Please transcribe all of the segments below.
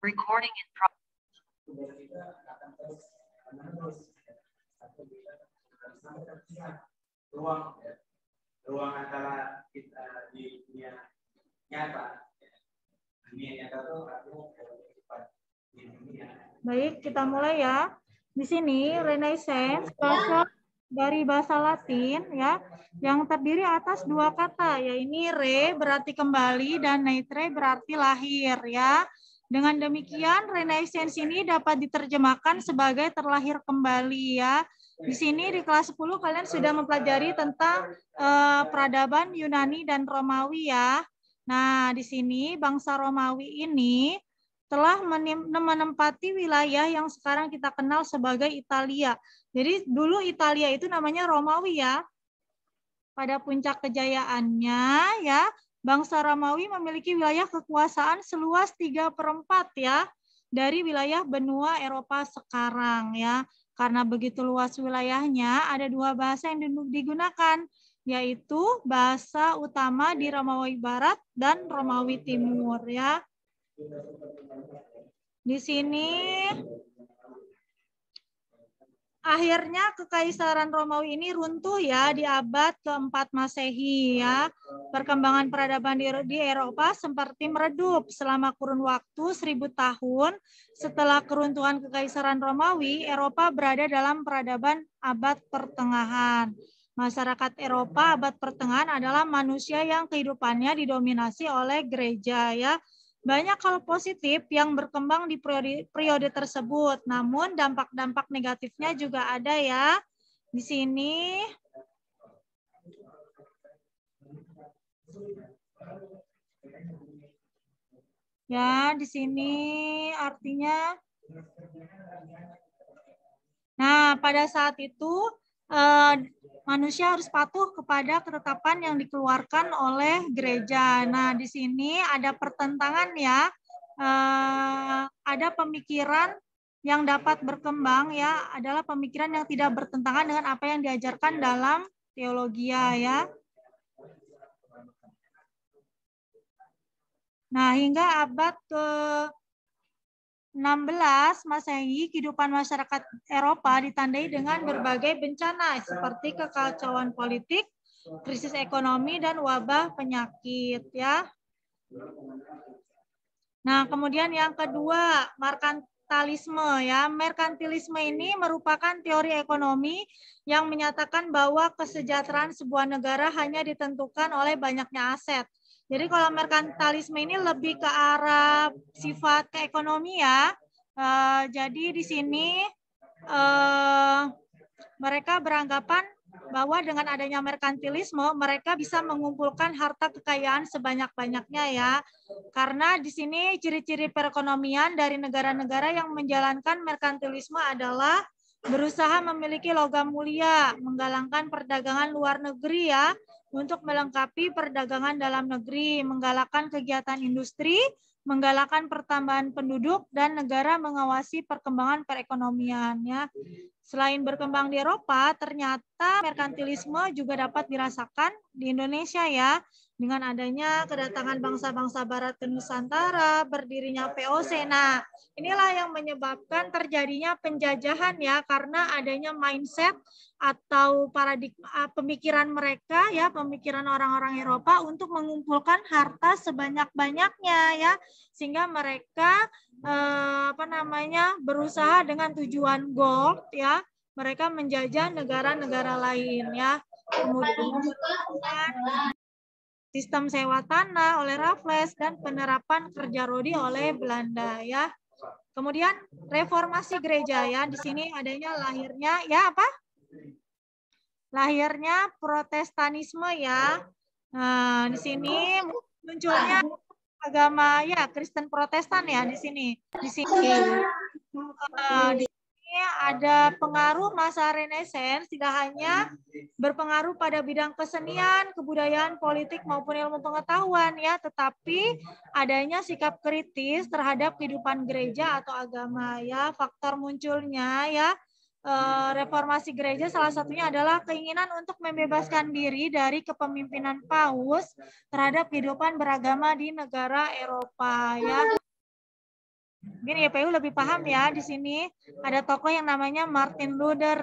Recording in progress. Ruang antara kita di dunia nyata. Dunia nyata itu artinya kehidupan di dunia. Baik, kita mulai ya. Di sini Renaissance berasal dari bahasa Latin ya, yang terdiri atas dua kata, yaitu re berarti kembali dan naître berarti lahir ya. Dengan demikian Renaissance ini dapat diterjemahkan sebagai terlahir kembali ya. Di sini di kelas 10 kalian sudah mempelajari tentang peradaban Yunani dan Romawi ya. Nah, di sini bangsa Romawi ini telah menempati wilayah yang sekarang kita kenal sebagai Italia. Jadi dulu Italia itu namanya Romawi ya. Pada puncak kejayaannya ya, bangsa Romawi memiliki wilayah kekuasaan seluas 3/4 ya dari wilayah benua Eropa sekarang ya. Karena begitu luas wilayahnya, ada dua bahasa yang digunakan, yaitu bahasa utama di Romawi Barat dan Romawi Timur ya. Di sini akhirnya Kekaisaran Romawi ini runtuh ya di abad ke-4 Masehi ya. Perkembangan peradaban di Eropa seperti meredup selama kurun waktu 1000 tahun. Setelah keruntuhan Kekaisaran Romawi, Eropa berada dalam peradaban abad pertengahan. Masyarakat Eropa abad pertengahan adalah manusia yang kehidupannya didominasi oleh gereja ya. Banyak hal positif yang berkembang di periode tersebut, namun dampak-dampak negatifnya juga ada ya. Di sini ya, di sini artinya nah, pada saat itu manusia harus patuh kepada ketetapan yang dikeluarkan oleh gereja. Nah, di sini ada pertentangan ya, ada pemikiran yang dapat berkembang ya, adalah pemikiran yang tidak bertentangan dengan apa yang diajarkan dalam teologia ya. Nah, hingga abad ke-16 Masehi, kehidupan masyarakat Eropa ditandai dengan berbagai bencana seperti kekacauan politik, krisis ekonomi, dan wabah penyakit ya. Nah, kemudian yang kedua, merkantilisme ya. Merkantilisme ini merupakan teori ekonomi yang menyatakan bahwa kesejahteraan sebuah negara hanya ditentukan oleh banyaknya aset. Jadi kalau merkantilisme ini lebih ke arah sifat keekonomi ya. Jadi di sini mereka beranggapan bahwa dengan adanya merkantilisme mereka bisa mengumpulkan harta kekayaan sebanyak-banyaknya ya. Karena di sini ciri-ciri perekonomian dari negara-negara yang menjalankan merkantilisme adalah berusaha memiliki logam mulia, menggalakkan perdagangan luar negeri ya, untuk melengkapi perdagangan dalam negeri, menggalakkan kegiatan industri, menggalakkan pertambahan penduduk, dan negara mengawasi perkembangan perekonomian ya. Selain berkembang di Eropa, ternyata merkantilisme juga dapat dirasakan di Indonesia ya, dengan adanya kedatangan bangsa-bangsa Barat ke Nusantara, berdirinya VOC. Nah, inilah yang menyebabkan terjadinya penjajahan ya, karena adanya mindset atau paradigma pemikiran mereka ya, pemikiran orang-orang Eropa untuk mengumpulkan harta sebanyak-banyaknya ya, sehingga mereka berusaha dengan tujuan gold ya, mereka menjajah negara-negara lain ya. Kemudian sistem sewa tanah oleh Raffles dan penerapan kerja rodi oleh Belanda ya. Kemudian reformasi gereja ya, di sini adanya lahirnya ya apa? Lahirnya Protestanisme ya. Nah, di sini munculnya agama ya Kristen Protestan ya di sini. Di sini ada pengaruh masa Renaissance, tidak hanya berpengaruh pada bidang kesenian, kebudayaan, politik maupun ilmu pengetahuan ya, tetapi adanya sikap kritis terhadap kehidupan gereja atau agama ya. Faktor munculnya ya reformasi gereja salah satunya adalah keinginan untuk membebaskan diri dari kepemimpinan paus terhadap kehidupan beragama di negara Eropa ya. Mungkin YPU lebih paham ya. Di sini ada tokoh yang namanya Martin Luther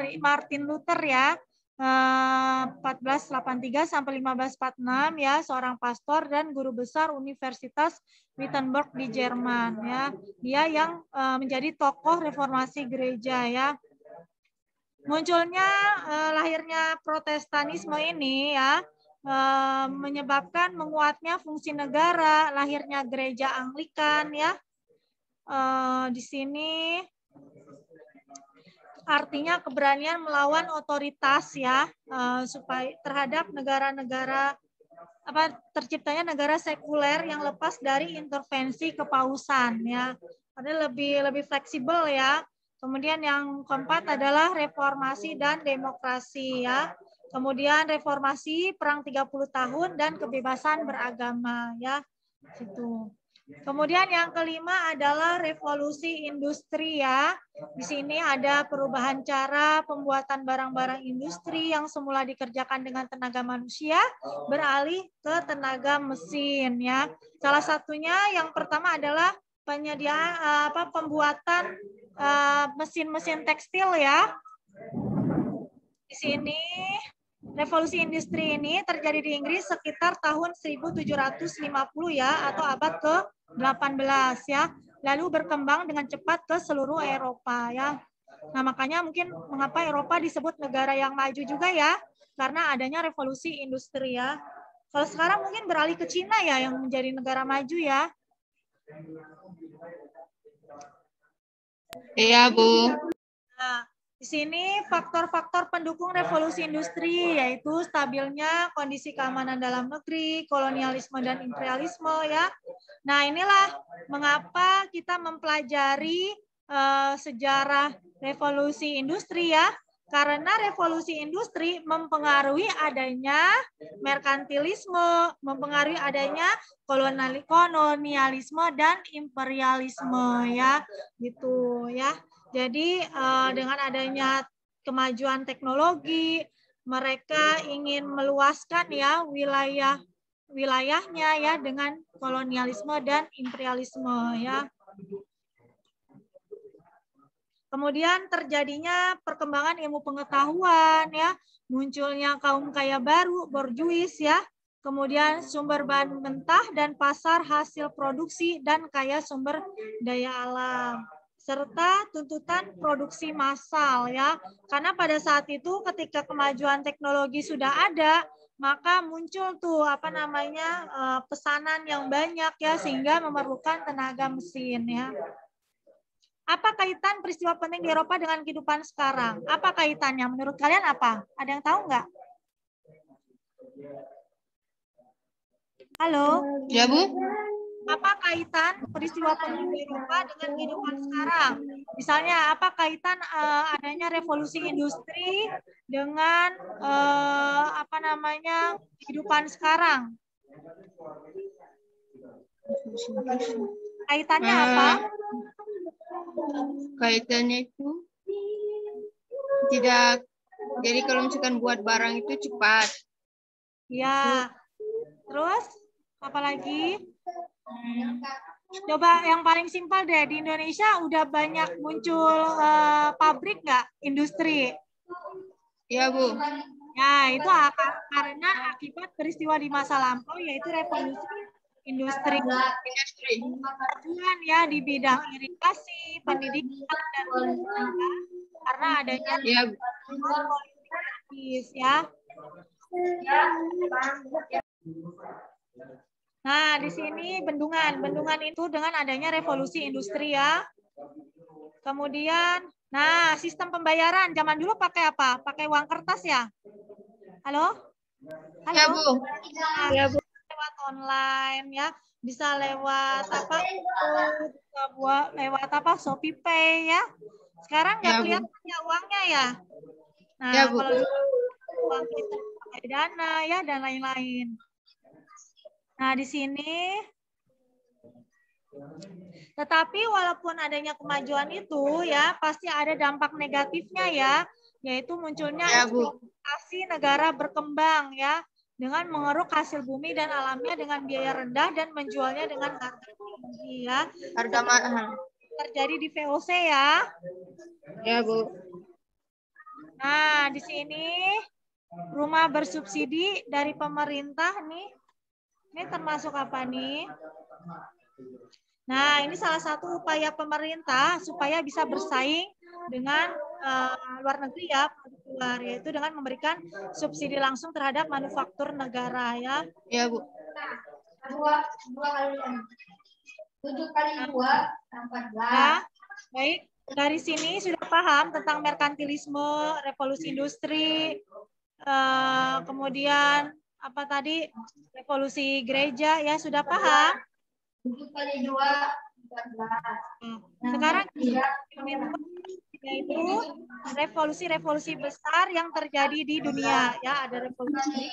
ya. 1483 sampai 1546 ya, seorang pastor dan guru besar Universitas Wittenberg di Jerman ya. Dia yang menjadi tokoh reformasi gereja ya. Munculnya lahirnya Protestanisme ini ya menyebabkan menguatnya fungsi negara, lahirnya gereja Anglikan ya. Di sini artinya keberanian melawan otoritas ya, supaya terhadap negara-negara terciptanya negara sekuler yang lepas dari intervensi kepausan ya. Ada lebih fleksibel ya. Kemudian yang keempat adalah reformasi dan demokrasi ya. Kemudian reformasi perang 30 tahun dan kebebasan beragama ya. Situ. Kemudian yang kelima adalah revolusi industri ya. Di sini ada perubahan cara pembuatan barang-barang industri yang semula dikerjakan dengan tenaga manusia beralih ke tenaga mesin ya. Salah satunya yang pertama adalah penyediaan pembuatan mesin-mesin tekstil ya. Di sini revolusi industri ini terjadi di Inggris sekitar tahun 1750 ya atau abad ke-18 ya. Lalu berkembang dengan cepat ke seluruh Eropa ya. Nah, makanya mungkin mengapa Eropa disebut negara yang maju juga ya, karena adanya revolusi industri ya. Kalau sekarang mungkin beralih ke Cina ya yang menjadi negara maju ya. Iya, Bu. Nah, di sini faktor-faktor pendukung revolusi industri yaitu stabilnya kondisi keamanan dalam negeri, kolonialisme dan imperialisme ya. Nah, inilah mengapa kita mempelajari sejarah revolusi industri ya. Karena revolusi industri mempengaruhi adanya merkantilisme, mempengaruhi adanya kolonialisme dan imperialisme ya, gitu ya. Jadi dengan adanya kemajuan teknologi, mereka ingin meluaskan ya wilayahnya ya dengan kolonialisme dan imperialisme ya. Kemudian terjadinya perkembangan ilmu pengetahuan ya, munculnya kaum kaya baru, borjuis ya. Kemudian sumber bahan mentah dan pasar hasil produksi dan kaya sumber daya alam, serta tuntutan produksi massal ya. Karena pada saat itu ketika kemajuan teknologi sudah ada, maka muncul tuh pesanan yang banyak ya, sehingga memerlukan tenaga mesin ya. Apa kaitan peristiwa penting di Eropa dengan kehidupan sekarang? Apa kaitannya? Menurut kalian apa? Ada yang tahu nggak? Halo? Ya, Bu. Apa kaitan peristiwa penting di Eropa dengan kehidupan sekarang? Misalnya, apa kaitan adanya revolusi industri dengan kehidupan sekarang? Kaitannya apa? Kaitannya itu tidak, jadi kalau misalkan buat barang itu cepat. Ya. Terus apa lagi? Coba yang paling simpel deh, di Indonesia udah banyak muncul pabrik nggak, industri? Iya, Bu. Ya, itu karena akibat peristiwa di masa lampau, yaitu revolusi industri. Kemajuan ya di bidang irigasi, pendidikan, dan olahraga, karena adanya politik ya. Nah, di sini bendungan. Bendungan itu dengan adanya revolusi industri ya. Kemudian, nah, sistem pembayaran zaman dulu pakai apa? Pakai uang kertas ya? Halo? Halo? Ya, Bu. Nah, ya, Bu. Lewat online ya. Bisa lewat Shopee Pay ya. Sekarang nggak kelihatan ya uangnya ya. Nah, ya, Bu. kalau uang kita pakai Dana ya dan lain-lain. Nah, di sini tetapi walaupun adanya kemajuan itu ya, pasti ada dampak negatifnya ya, yaitu munculnya eksploitasi negara berkembang ya, dengan mengeruk hasil bumi dan alamnya dengan biaya rendah dan menjualnya dengan harga tinggi ya. Harga mahal. terjadi di VOC ya. Ya, Bu. Nah, di sini rumah bersubsidi dari pemerintah nih. Ini termasuk apa nih? Nah, ini salah satu upaya pemerintah supaya bisa bersaing dengan luar negeri ya, luar, yaitu dengan memberikan subsidi langsung terhadap manufaktur negara ya. Ya, Bu. 2 kali 7 kali 2 14. Ya, baik. Dari sini sudah paham tentang merkantilisme, revolusi industri, kemudian apa tadi revolusi gereja ya, sudah paham? 7 kali 2 14. Sekarang yaitu revolusi-revolusi besar yang terjadi di dunia ya, ada revolusi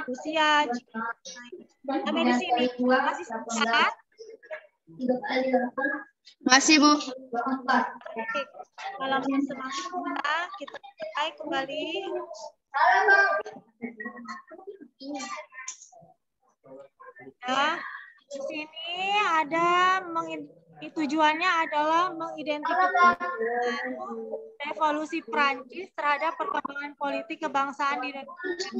Rusia, China. Sampai di sini masih sehat? Masih, Bu. Oke. Dalam semangat kita mulai kembali. Ya, di sini ada tujuannya adalah mengidentifikasi revolusi Prancis terhadap perkembangan politik kebangsaan di Indonesia.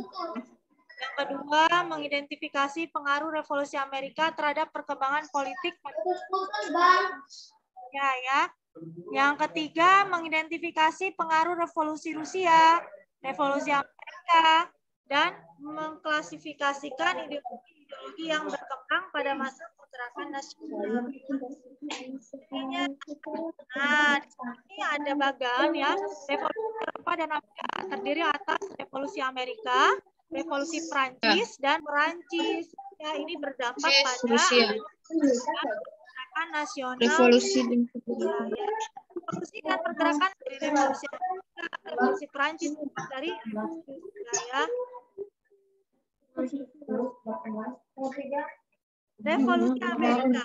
Yang kedua, mengidentifikasi pengaruh revolusi Amerika terhadap perkembangan politik ya. Yang ketiga, mengidentifikasi pengaruh revolusi Rusia, revolusi Amerika, dan mengklasifikasikan ideologi yang berkembang pada masa pergerakan nasional. Nah, di sini ada bagan ya, revolusi Eropa dan Amerika terdiri atas revolusi Amerika, revolusi Prancis dan Perancis. Ya, ini berdampak pada Rusia. pergerakan nasional. Revolusi Revolusi dan pergerakan dari revolusi Amerika, revolusi Prancis dari revolusi Rusia ya. Revolusi Amerika.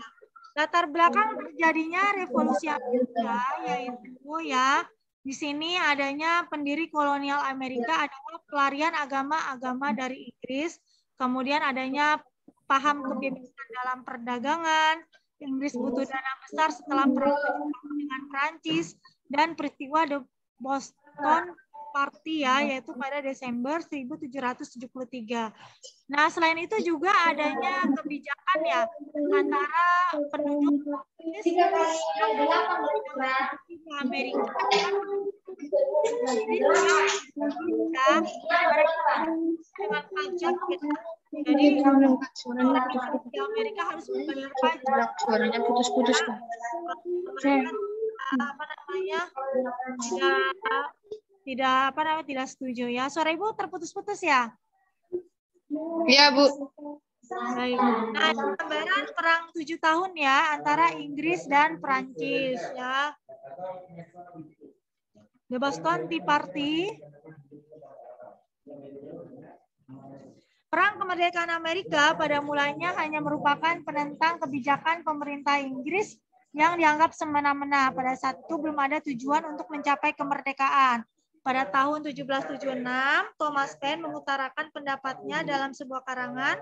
Latar belakang terjadinya revolusi Amerika yaitu ya, di sini adanya pendiri kolonial Amerika adalah pelarian agama-agama dari Inggris, kemudian adanya paham kebebasan dalam perdagangan, Inggris butuh dana besar setelah perang dengan Prancis, dan peristiwa The Boston Party ya, yaitu pada Desember 1773. Nah, selain itu juga adanya kebijakan ya antara penduduk Inggris yang Amerika dengan pajak gitu. Jadi di Amerika harus membayar pajak. Suaranya putus-putus, Pak. Apa namanya? Tidak setuju ya. Suara Ibu terputus-putus ya? Iya, Bu. Baik. Nah, gambaran perang 7 tahun ya antara Inggris dan Prancis ya. The Boston Tea Party. Perang kemerdekaan Amerika pada mulanya hanya merupakan penentang kebijakan pemerintah Inggris yang dianggap semena-mena. Pada saat itu belum ada tujuan untuk mencapai kemerdekaan. Pada tahun 1776, Thomas Paine mengutarakan pendapatnya dalam sebuah karangan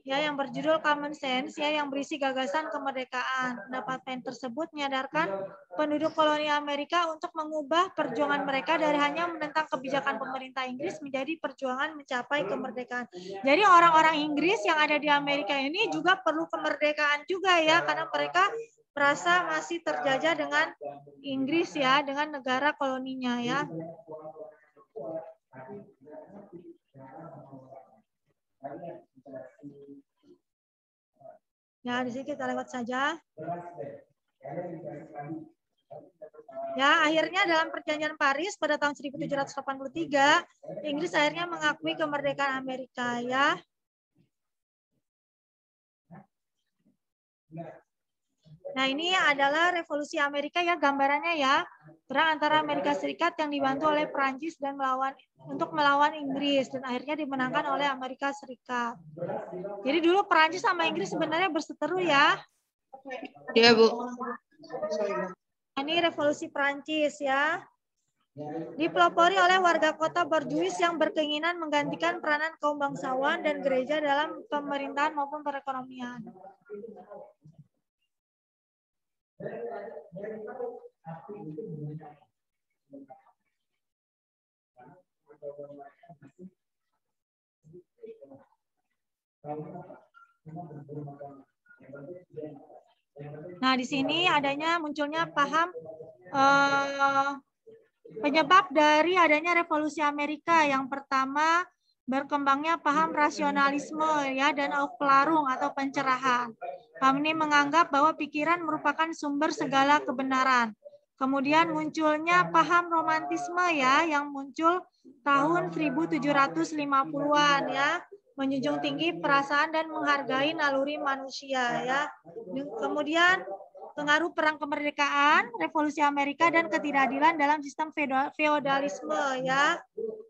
ya yang berjudul Common Sense ya yang berisi gagasan kemerdekaan. Pendapat Paine tersebut menyadarkan penduduk koloni Amerika untuk mengubah perjuangan mereka dari hanya menentang kebijakan pemerintah Inggris menjadi perjuangan mencapai kemerdekaan. Jadi orang-orang Inggris yang ada di Amerika ini juga perlu kemerdekaan juga ya, karena mereka merasa masih terjajah dengan Inggris ya, dengan negara koloninya ya. Ya, di sini kita lewat saja. Ya, akhirnya dalam Perjanjian Paris pada tahun 1783, Inggris akhirnya mengakui kemerdekaan Amerika ya. Nah, ini adalah revolusi Amerika ya gambarannya ya. Perang antara Amerika Serikat yang dibantu oleh Prancis dan untuk melawan Inggris dan akhirnya dimenangkan oleh Amerika Serikat. Jadi dulu Prancis sama Inggris sebenarnya berseteru ya. Iya, Bu. Ini revolusi Prancis ya. Dipelopori oleh warga kota borjuis yang berkeinginan menggantikan peranan kaum bangsawan dan gereja dalam pemerintahan maupun perekonomian. Nah, di sini munculnya paham penyebab dari adanya revolusi Amerika. Yang pertama, berkembangnya paham rasionalisme ya dan Aufklärung atau pencerahan. Paham ini menganggap bahwa pikiran merupakan sumber segala kebenaran. Kemudian munculnya paham romantisme ya yang muncul tahun 1750-an ya, menjunjung tinggi perasaan dan menghargai naluri manusia ya. Kemudian pengaruh perang kemerdekaan, revolusi Amerika dan ketidakadilan dalam sistem feodalisme ya.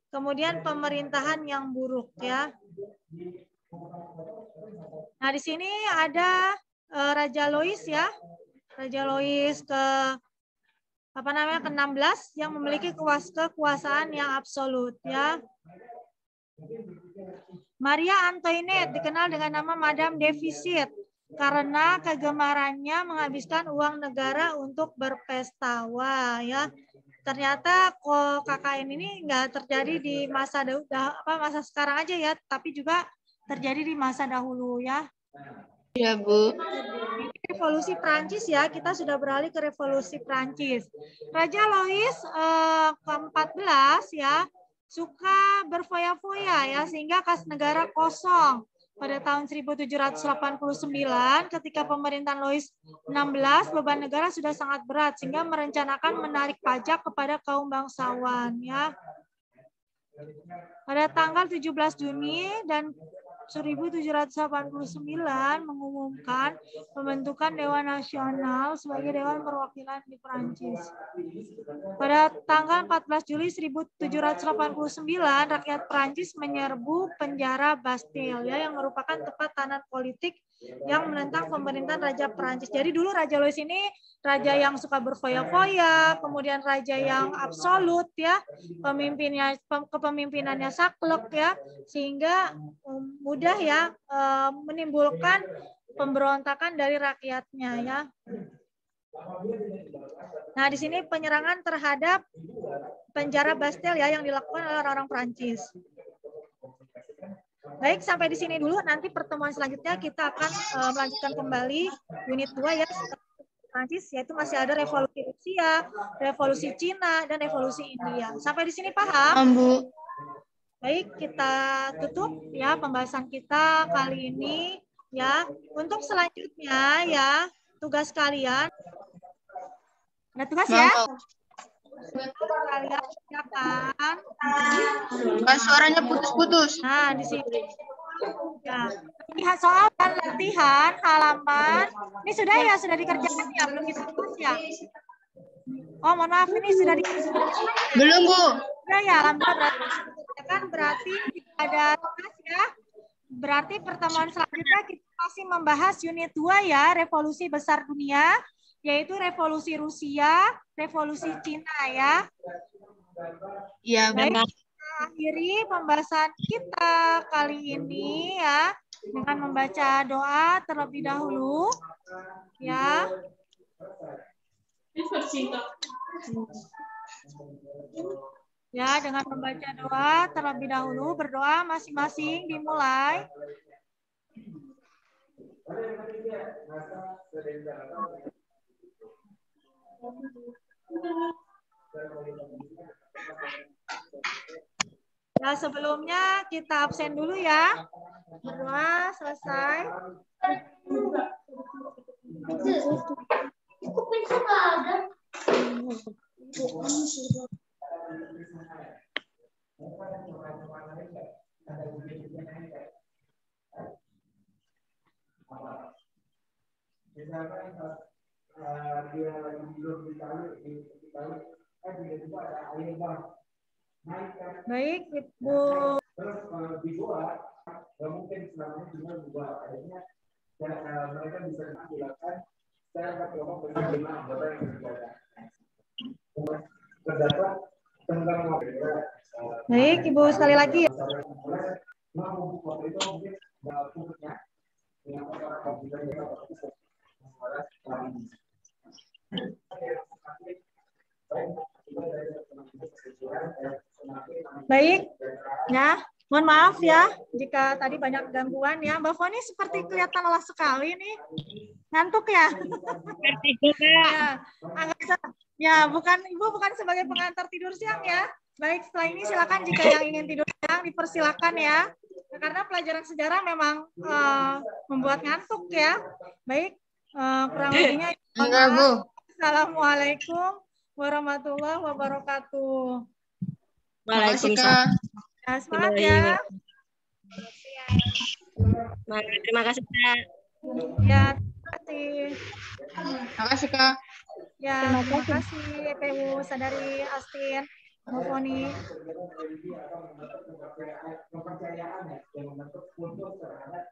Kemudian pemerintahan yang buruk ya. Nah, di sini ada Raja Louis ya. Raja Louis ke-16 yang memiliki kekuasaan yang absolut ya. Maria Antoinette dikenal dengan nama Madame Deficit karena kegemarannya menghabiskan uang negara untuk berpesta. Wah, ya. Ternyata KKN ini nggak terjadi di masa sekarang aja ya, tapi juga terjadi di masa dahulu ya. Ya, Bu. Revolusi Prancis ya, kita sudah beralih ke revolusi Prancis. Raja Louis ke-14 ya suka berfoya-foya ya sehingga kas negara kosong. Pada tahun 1789 ketika pemerintahan Louis XVI beban negara sudah sangat berat sehingga merencanakan menarik pajak kepada kaum bangsawan ya. Pada tanggal 17 Juni dan 1789 mengumumkan pembentukan Dewan Nasional sebagai Dewan Perwakilan di Prancis. Pada tanggal 14 Juli 1789 rakyat Prancis menyerbu penjara Bastille ya, yang merupakan tempat tahanan politik yang menentang pemerintahan Raja Prancis. Jadi dulu Raja Louis ini raja yang suka berfoya-foya, kemudian raja yang absolut ya, kepemimpinannya saklek ya, sehingga mudah ya menimbulkan pemberontakan dari rakyatnya ya. Nah, di sini penyerangan terhadap penjara Bastille ya yang dilakukan oleh orang-orang Prancis. Baik, sampai di sini dulu. Nanti pertemuan selanjutnya kita akan melanjutkan kembali unit 2 ya. Prancis, yaitu masih ada revolusi Rusia, revolusi Cina, dan revolusi India. Sampai di sini paham? Bu. Baik, kita tutup ya pembahasan kita kali ini ya. Untuk selanjutnya ya, tugas kalian. Ada tugas ya? Kalian silakan. Suaranya putus-putus. Nah, di sini. Ya. Lihat soal dan latihan halaman. Ini sudah dikerjakan ya, belum kita bahas ya. Oh, mohon maaf, ini sudah dikerjakan. Belum, Bu. Sudah ya, alhamdulillah berarti ada tugas ya. Berarti pertemuan selanjutnya kita masih membahas unit 2 ya, revolusi besar dunia, yaitu revolusi Rusia, revolusi Cina ya. Iya, benar. Akhiri pembahasan kita kali ini ya dengan membaca doa terlebih dahulu ya. Ya, dengan membaca doa terlebih dahulu, berdoa masing-masing dimulai. Nah, sebelumnya kita absen dulu ya. Berdoa selesai. Baik, Ibu. Terus kalau dibuat, nggak mungkin selamanya cuma dibuat. Akhirnya mereka bisa menggunakan secara kelompok bersama anggota yang berbeda. Terdapat tentang Baik, Ibu sekali lagi. Baik, ya. Mohon maaf ya jika tadi banyak gangguan ya. Mbak Foni seperti kelihatan lelah sekali nih. Ngantuk ya? Ya, ya, Ibu bukan sebagai pengantar tidur siang ya. Baik, setelah ini silakan jika yang ingin tidur siang dipersilakan ya. Karena pelajaran sejarah memang membuat ngantuk ya. Baik, kurang lebihnya. Enggak, Bu. Assalamualaikum warahmatullahi wabarakatuh. Makasih, Kak. Ya, semangat ya. Terima kasih, Kak. Ya, terima kasih. Makasih, Kak. Ya, terima kasih PU Sadari Astin, Bu Foni. Kepercayaan ya, yang membentuk kultur terhadap